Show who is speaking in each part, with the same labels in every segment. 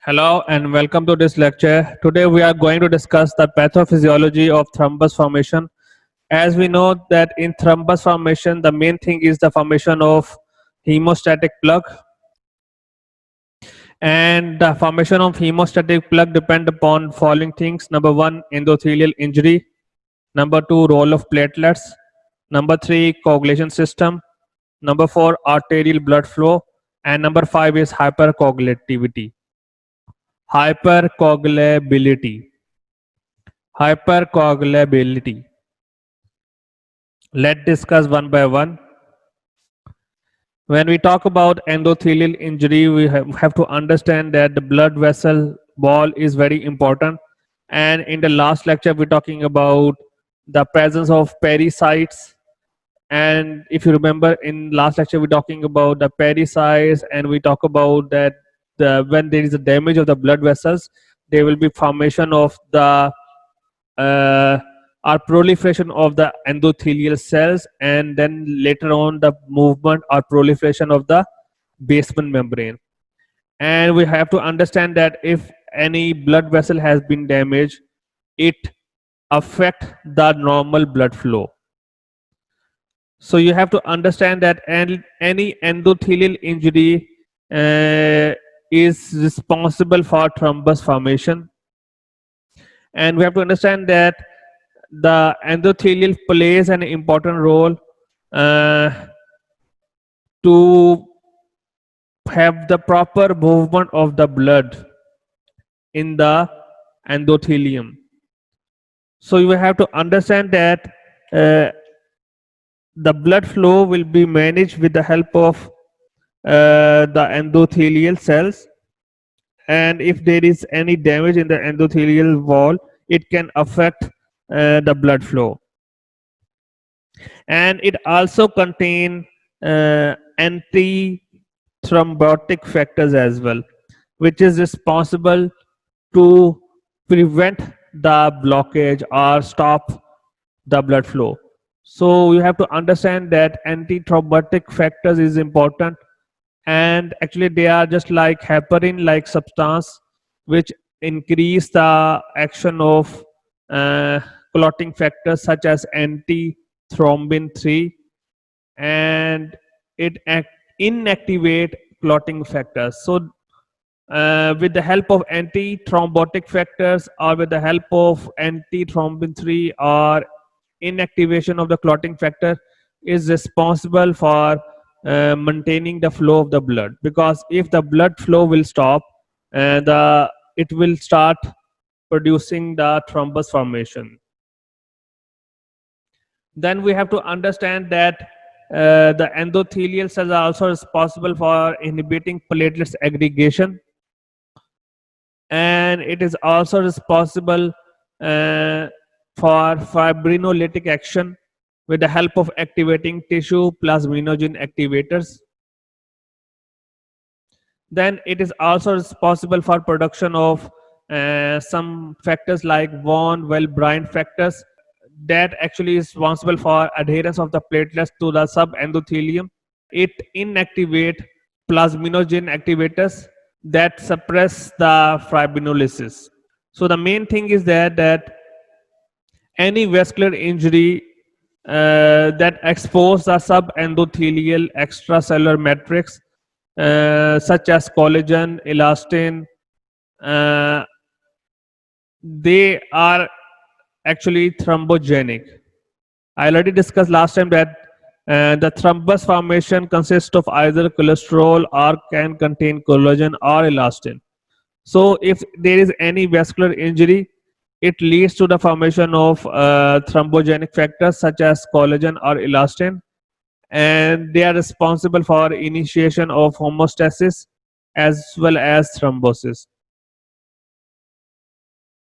Speaker 1: Hello and welcome to this lecture. Today we are going to discuss the pathophysiology of thrombus formation. As we know that in thrombus formation, the main thing is the formation of hemostatic plug, and the formation of hemostatic plug depend upon following things. Number one, endothelial injury. Number two, role of platelets. Number three, coagulation system. Number four, arterial blood flow. And number five is hypercoagulativity. Hypercoagulability. Hypercoagulability. Let's discuss one by one. When we talk about endothelial injury, we have to understand that the blood vessel wall is very important. And in the last lecture, we're talking about the presence of pericytes. And if you remember, in last lecture, we're talking about the pericytes, and we talk about that when there is a damage of the blood vessels, there will be formation of the or proliferation of the endothelial cells, and then later on the movement or proliferation of the basement membrane. And we have to understand that if any blood vessel has been damaged, it affect the normal blood flow. So you have to understand that any endothelial injury is responsible for thrombus formation. And we have to understand that the endothelial plays an important role to have the proper movement of the blood in the endothelium. So you have to understand that the blood flow will be managed with the help of the endothelial cells, and if there is any damage in the endothelial wall, it can affect the blood flow. And it also contain anti-thrombotic factors as well, which is responsible to prevent the blockage or stop the blood flow. So you have to understand that anti-thrombotic factors is important, and actually they are just like heparin like substance which increase the action of clotting factors such as anti-thrombin 3, and it inactivate clotting factors. So with the help of anti-thrombotic factors or with the help of anti-thrombin 3 or inactivation of the clotting factor is responsible for maintaining the flow of the blood, because if the blood flow will stop, it will start producing the thrombus formation. Then we have to understand that the endothelial cells are also responsible for inhibiting platelets aggregation, and it is also responsible for fibrinolytic action with the help of activating tissue plasminogen activators. Then it is also responsible for production of some factors like von Willebrand factors that actually is responsible for adherence of the platelets to the subendothelium. It inactivate plasminogen activators that suppress the fibrinolysis. So the main thing is that any vascular injury that expose the subendothelial extracellular matrix such as collagen, elastin, they are actually thrombogenic. I already discussed last time that the thrombus formation consists of either cholesterol or can contain collagen or elastin. So if there is any vascular injury, it leads to the formation of thrombogenic factors such as collagen or elastin, and they are responsible for initiation of homeostasis as well as thrombosis.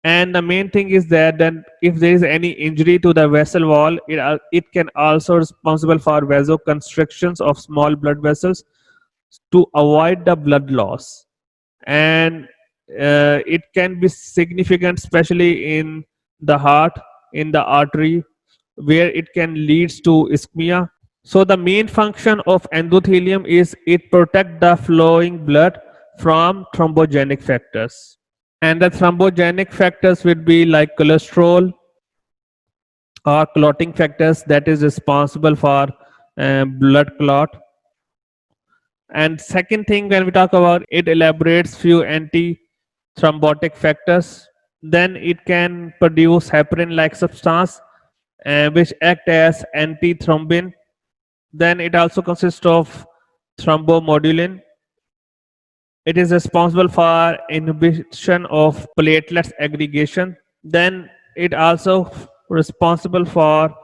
Speaker 1: And the main thing is that then if there is any injury to the vessel wall, it can also responsible for vasoconstrictions of small blood vessels to avoid the blood loss. And it can be significant especially in the heart, in the artery, where it can lead to ischemia. So the main function of endothelium is it protect the flowing blood from thrombogenic factors. And the thrombogenic factors would be like cholesterol or clotting factors that is responsible for blood clot. And second thing, when we talk about it, elaborates few anti-thrombotic factors. Then it can produce heparin-like substance which act as antithrombin. Then it also consists of thrombomodulin. It is responsible for inhibition of platelets aggregation. Then it also responsible for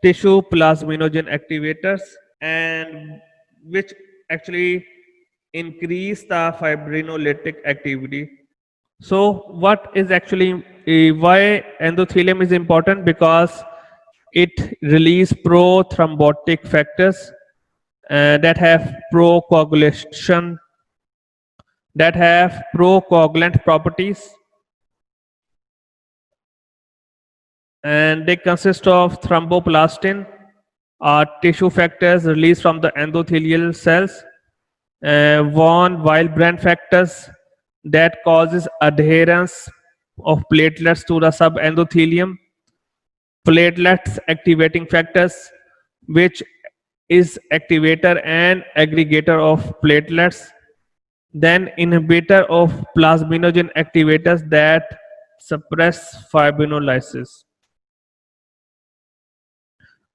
Speaker 1: tissue plasminogen activators, and which actually increase the fibrinolytic activity. So what is actually why endothelium is important? Because it release prothrombotic factors that have procoagulation, that have procoagulant properties, and they consist of thromboplastin, tissue factors released from the endothelial cells, von Willebrand factors that causes adherence of platelets to the subendothelium, platelets activating factors, which is activator and aggregator of platelets, then inhibitor of plasminogen activators that suppress fibrinolysis.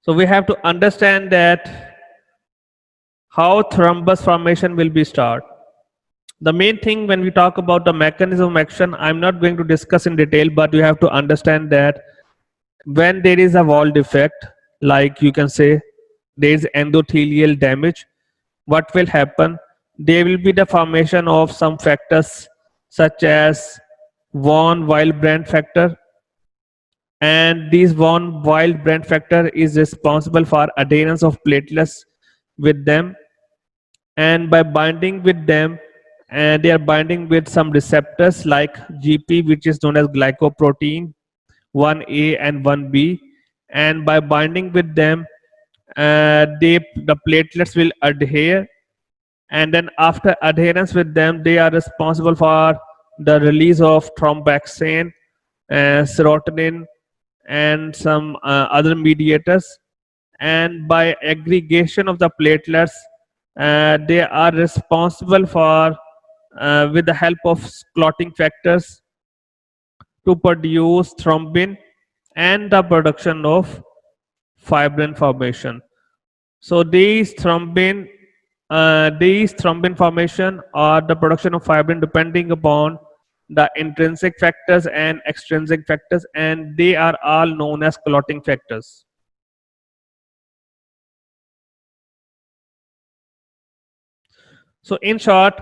Speaker 1: So we have to understand that how thrombus formation will be started. The main thing when we talk about the mechanism of action, I'm not going to discuss in detail, but you have to understand that when there is a wall defect, like you can say there is endothelial damage, what will happen? There will be the formation of some factors such as von Willebrand factor, and these von Willebrand factor is responsible for adherence of platelets with them, and by binding with them, and they are binding with some receptors like GP, which is known as glycoprotein 1A and 1B, and by binding with them, the platelets will adhere, and then after adherence with them, they are responsible for the release of thromboxane, serotonin, and some other mediators, and by aggregation of the platelets, they are responsible for with the help of clotting factors to produce thrombin and the production of fibrin formation. So these thrombin formation or the production of fibrin depending upon the intrinsic factors and extrinsic factors, and they are all known as clotting factors. So in short,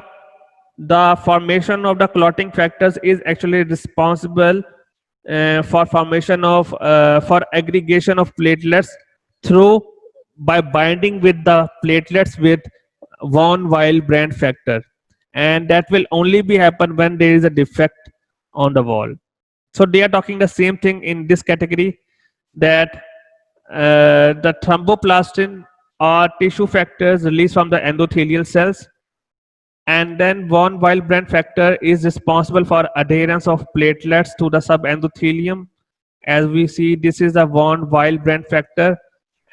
Speaker 1: the formation of the clotting factors is actually responsible for formation of for aggregation of platelets through by binding with the platelets with von Willebrand factor, and that will only be happen when there is a defect on the wall. So they are talking the same thing in this category, that the thromboplastin are tissue factors released from the endothelial cells, and then von Willebrand factor is responsible for adherence of platelets to the subendothelium. As we see, this is the von Willebrand factor,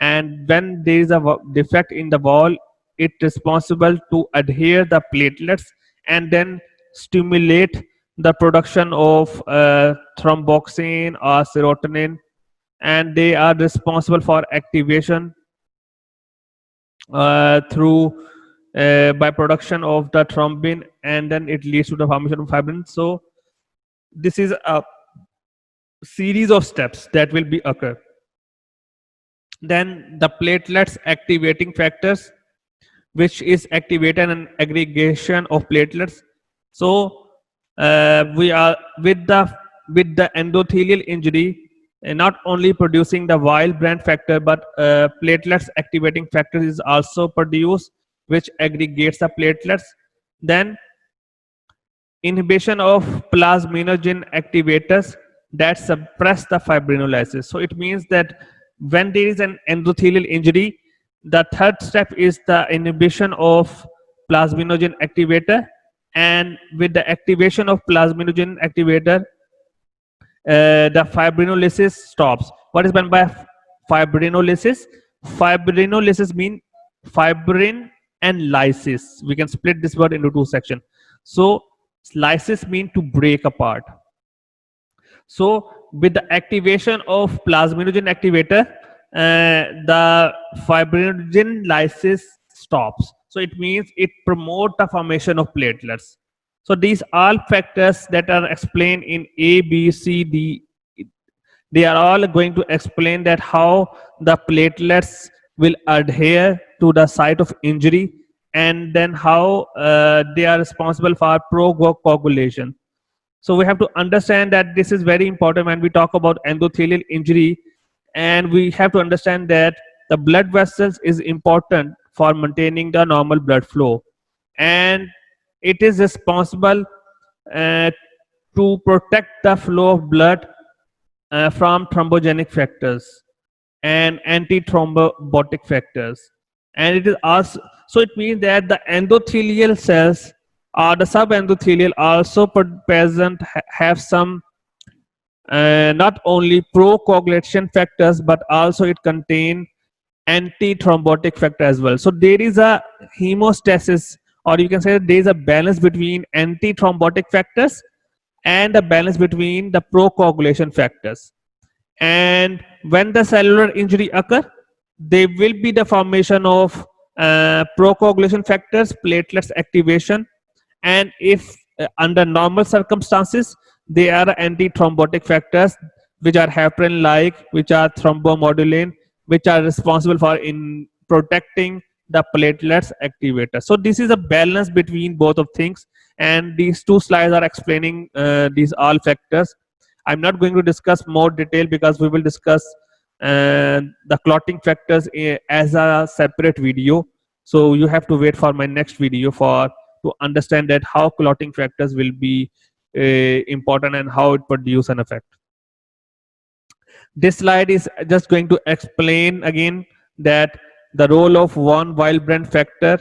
Speaker 1: and when there is a defect in the wall, it is responsible to adhere the platelets and then stimulate the production of thromboxane or serotonin, and they are responsible for activation through by production of the thrombin, and then it leads to the formation of fibrin. So this is a series of steps that will be occur. Then the platelets activating factors, which is activated and aggregation of platelets. So we are with the endothelial injury, not only producing the Willebrand factor, but platelets activating factor is also produced, which aggregates the platelets. Then inhibition of plasminogen activators that suppress the fibrinolysis. So it means that when there is an endothelial injury, the third step is the inhibition of plasminogen activator, And with the activation of plasminogen activator, the fibrinolysis stops. What is meant by fibrinolysis? Fibrinolysis means fibrin and lysis. We can split this word into two sections. So lysis means to break apart. So with the activation of plasminogen activator, the fibrinogen lysis stops. So it means it promotes the formation of platelets. So these all factors that are explained in A, B, C, D, they are all going to explain that how the platelets will adhere to the site of injury, and then how they are responsible for pro-coagulation. So we have to understand that this is very important when we talk about endothelial injury, and we have to understand that the blood vessels is important for maintaining the normal blood flow, and it is responsible uh, to protect the flow of blood from thrombogenic factors and anti-thrombotic factors. And it is also, so it means that the endothelial cells or the subendothelial also present have some not only pro-coagulation factors, but also it contain anti-thrombotic factor as well. So there is a hemostasis, or you can say there is a balance between anti-thrombotic factors and a balance between the pro-coagulation factors. And when the cellular injury occur, there will be the formation of procoagulation factors, platelets activation, and if under normal circumstances, they are anti-thrombotic factors which are heparin like, which are thrombomodulin, which are responsible for in protecting the platelets activator. So this is a balance between both of things, and these two slides are explaining these all factors. I'm not going to discuss more detail because we will discuss the clotting factors as a separate video. So you have to wait for my next video for to understand that how clotting factors will be important and how it produce an effect. This slide is just going to explain again that the role of von Willebrand factor,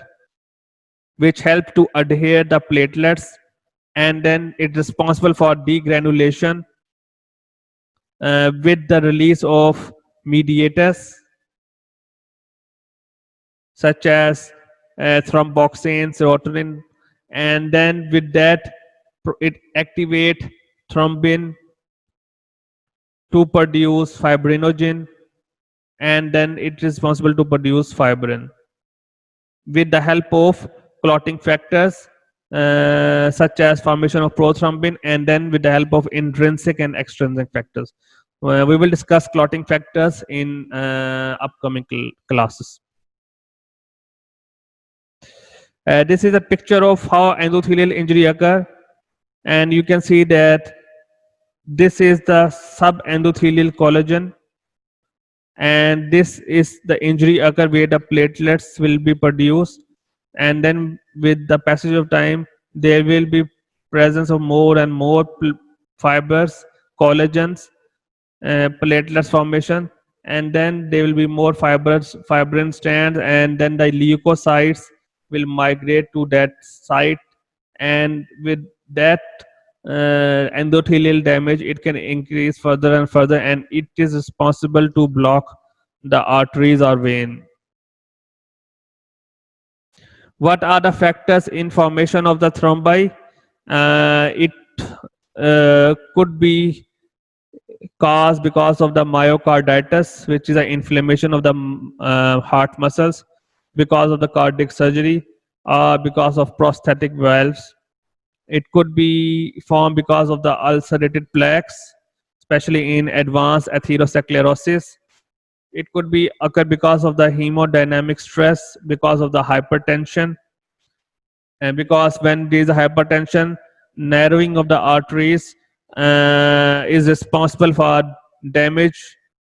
Speaker 1: which help to adhere the platelets, and then it's responsible for degranulation with the release of mediators such as thromboxane, serotonin, and then with that it activate thrombin to produce fibrinogen, and then it is responsible to produce fibrin with the help of clotting factors such as formation of prothrombin, and then with the help of intrinsic and extrinsic factors. We will discuss clotting factors in upcoming classes. This is a picture of how endothelial injury occur, and you can see that this is the subendothelial collagen, and this is the injury occur where the platelets will be produced, and then with the passage of time there will be presence of more and more fibers, collagens, platelets formation, and then there will be more fibers, fibrin strands, and then the leukocytes will migrate to that site, and with that endothelial damage it can increase further and further, and it is responsible to block the arteries or vein. What are the factors in formation of the thrombi? It could be caused because of the myocarditis, which is an inflammation of the heart muscles, because of the cardiac surgery, or because of prosthetic valves. It could be formed because of the ulcerated plaques, especially in advanced atherosclerosis. It could be occur because of the hemodynamic stress, because of the hypertension, and because when there is a hypertension, narrowing of the arteries is responsible for damage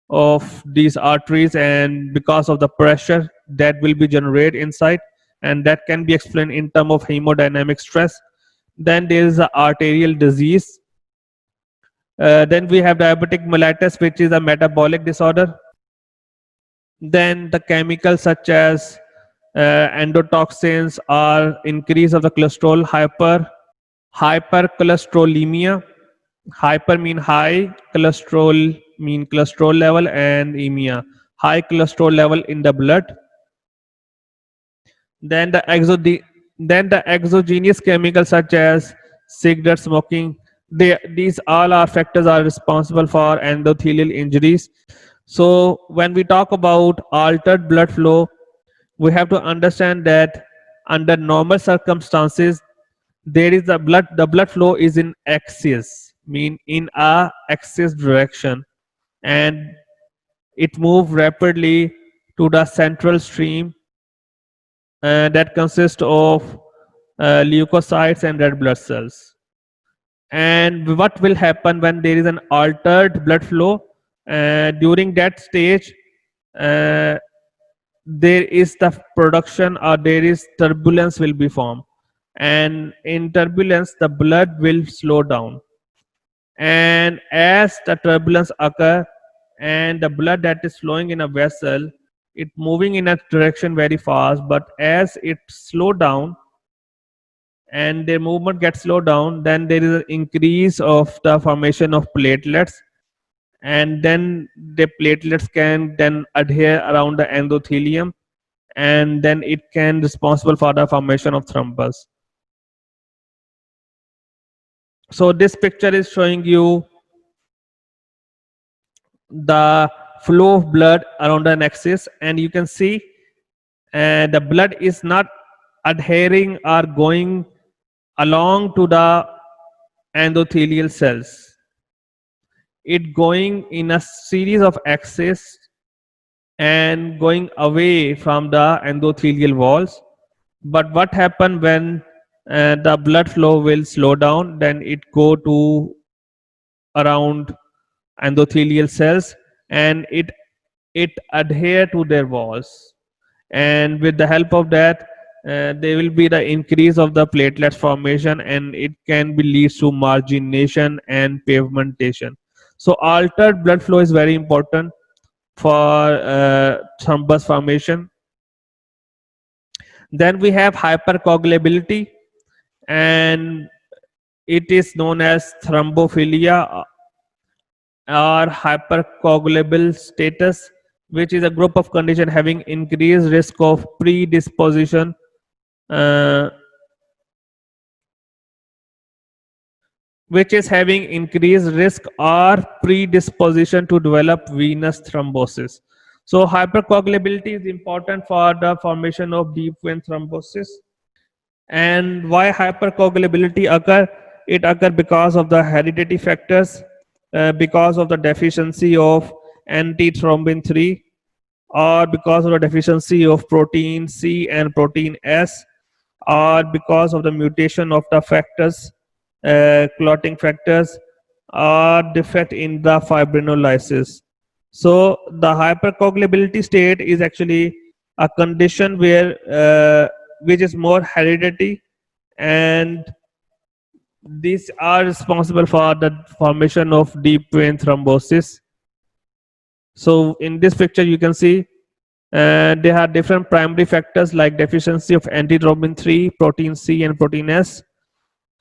Speaker 1: of these arteries, and because of the pressure that will be generated inside, and that can be explained in terms of hemodynamic stress. Then there is the arterial disease. Then we have diabetic mellitus, which is a metabolic disorder. Then the chemicals such as endotoxins or increase of the cholesterol, hypercholesterolemia. Hyper mean high, cholesterol mean cholesterol level, and emia high cholesterol level in the blood. Then then the exogenous chemicals such as cigarette smoking, these all are factors are responsible for endothelial injuries. So when we talk about altered blood flow, we have to understand that under normal circumstances there is the blood flow is in axis, mean in a axis direction, and it moves rapidly to the central stream that consists of leukocytes and red blood cells. And what will happen when there is an altered blood flow? During that stage, uh, there is the production or there is turbulence will be formed, and in turbulence the blood will slow down, and as the turbulence occur and the blood that is flowing in a vessel, it moving in a direction very fast, but as it slow down and their movement gets slowed down, then there is an increase of the formation of platelets, and then the platelets can then adhere around the endothelium, and then it can responsible for the formation of thrombus. So this picture is showing you the flow of blood around an axis, and you can see the blood is not adhering or going along to the endothelial cells. It going in a series of axes and going away from the endothelial walls. But what happen when the blood flow will slow down? Then it go to around endothelial cells, and it adhere to their walls, and with the help of that there will be the increase of the platelet formation, and it can be leads to margination and pavementation. So altered blood flow is very important for thrombus formation. Then we have hypercoagulability, and it is known as thrombophilia or hypercoagulable status, which is a group of condition having increased risk of predisposition uh, which is having increased risk or predisposition to develop venous thrombosis. So hypercoagulability is important for the formation of deep vein thrombosis. And why hypercoagulability occur? It occur because of the hereditary factors, because of the deficiency of antithrombin 3, or because of the deficiency of protein C and protein S, or because of the mutation of the factors, clotting factors, or defect in the fibrinolysis. So the hypercoagulability state is actually a condition where which is more hereditary, and these are responsible for the formation of deep vein thrombosis. So in this picture you can see there are different primary factors like deficiency of antithrombin 3, protein C and protein S,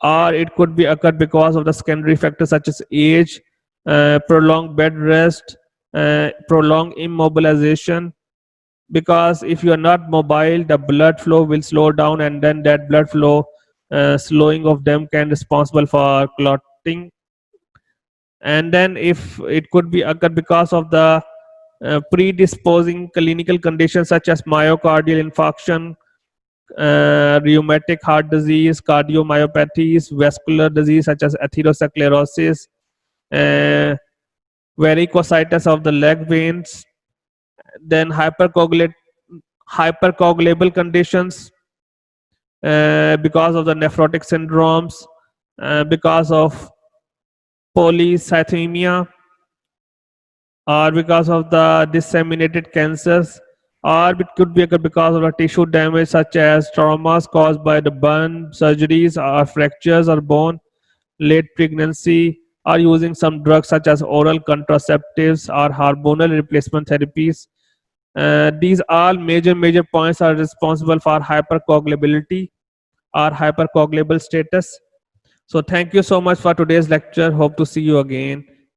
Speaker 1: or it could be occurred because of the secondary factors such as age, prolonged bed rest, prolonged immobilization. Because if you are not mobile, the blood flow will slow down, and then that blood flow slowing of them can responsible for clotting. And then if it could be occurred because of the predisposing clinical conditions such as myocardial infarction, rheumatic heart disease, cardiomyopathies, vascular disease such as atherosclerosis, uh, varicositis of the leg veins, then hypercoagulable conditions because of the nephrotic syndromes, because of polycythemia, or because of the disseminated cancers, or it could be because of the tissue damage such as traumas caused by the burn, surgeries, or fractures or bone, late pregnancy, or using some drugs such as oral contraceptives or hormonal replacement therapies. These all major points are responsible for hypercoagulability or hypercoagulable status. So thank you so much for today's lecture. Hope to see you again.